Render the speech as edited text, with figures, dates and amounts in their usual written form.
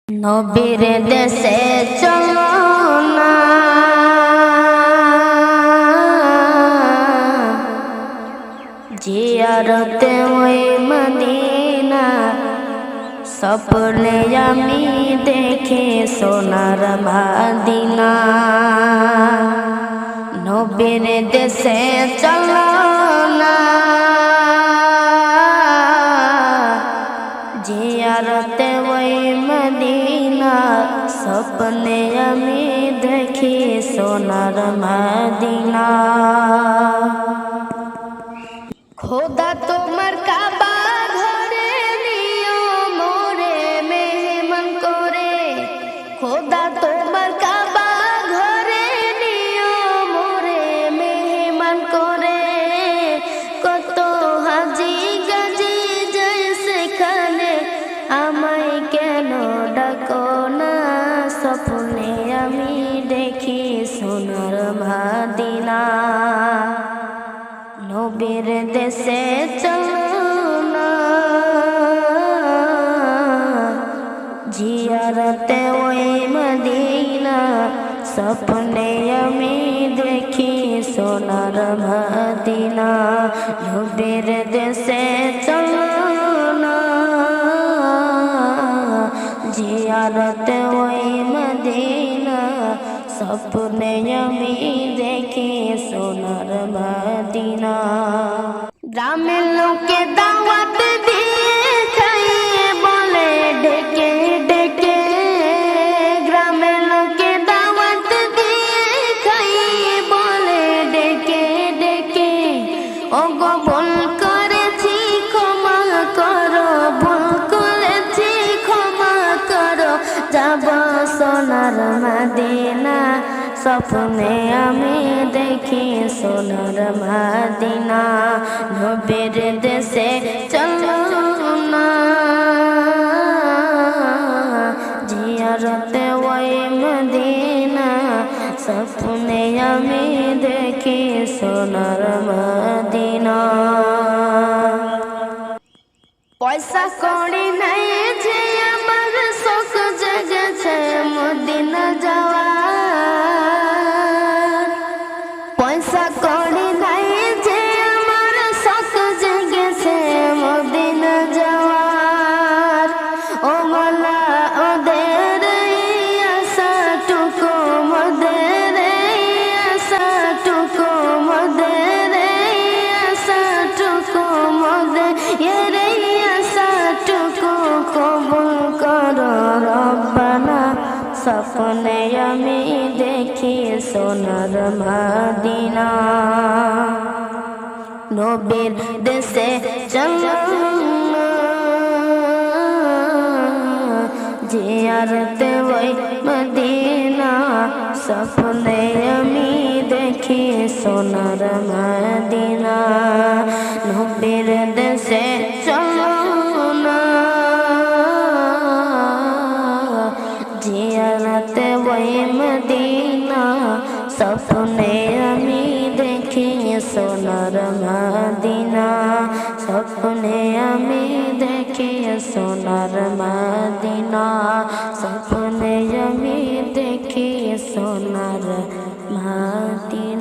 নবীর দেশে চলো না, জিয়ারতে ওই মদিনা, স্বপ্নে আমি দেখে সোনার মদিনা। নবীর দেশে চলো না, জিয়ারতে ওই মদিনা, স্বপ্নে আমি দেখি সোনার মদিনা। খোদা তোমার কাবা ঘরে নিও মোরে মেহমান করে, খোদা তোমার কাবা ঘরে নিও মোরে মেহমান করে। কত হাজি গাজি যায় সেখানে, আমায় কেন ডাকো না, স্বপ্নে আমি দেখি সোনার মদিনা। নবীর দেশে চলো না, জিয়ারতে ওই মদিনা, স্বপ্নে আমি দেখি সোনার মদিনা। নবীর দেশে চলো না, জিয়ারতে ওই মদিনা, স্বপ্নে আমি দেখি সোনার মদিনা। গ্রামের লোকে দাওয়াত দিয়ে খাইয়ে বলে ডেকে ডেকে, গ্রামের লোকে দাওয়াত দিয়ে খাইয়ে বলে ডেকে ডেকে। ওগো ভুল করেছি ক্ষমা করো, ভুল করেছি ক্ষমা করো, যাব সোনার মদিনা, স্বপ্নে আমি দেখি সোনার মদিনা। নবীর দেশে চলো না, জিয়ারতে ওই মদিনা, স্বপ্নে আমি দেখি সোনার মদিনা। পয়সা কড়ি নাই যে আমার শোক জেগেছে মদিনা যাওয়া, পয়সা কড়ি নাই যে আমার শোক জেগেছে মদিনা যাওয়ার। ও মালা ওদের আশাটুকু, মোদের আশাটুকু, মোদের আশাটুকু, মোদের আশাটুকু কবুল করো রব্বানা, স্বপ্নে আমি দেখি সোনার মদিনা। নবীর দেশে চলো না, জিয়ারতে ওই মদিনা, স্বপ্নে আমি দেখি সোনার মদিনা। নবীর দেশে চলো না, জিয়ারতে ওই মদিনা, স্বপ্নে আমি দেখি সোনার মদিনা, স্বপ্নে আমি দেখি সোনার মদিনা, স্বপ্নে আমি দেখি সোনার মদিনা।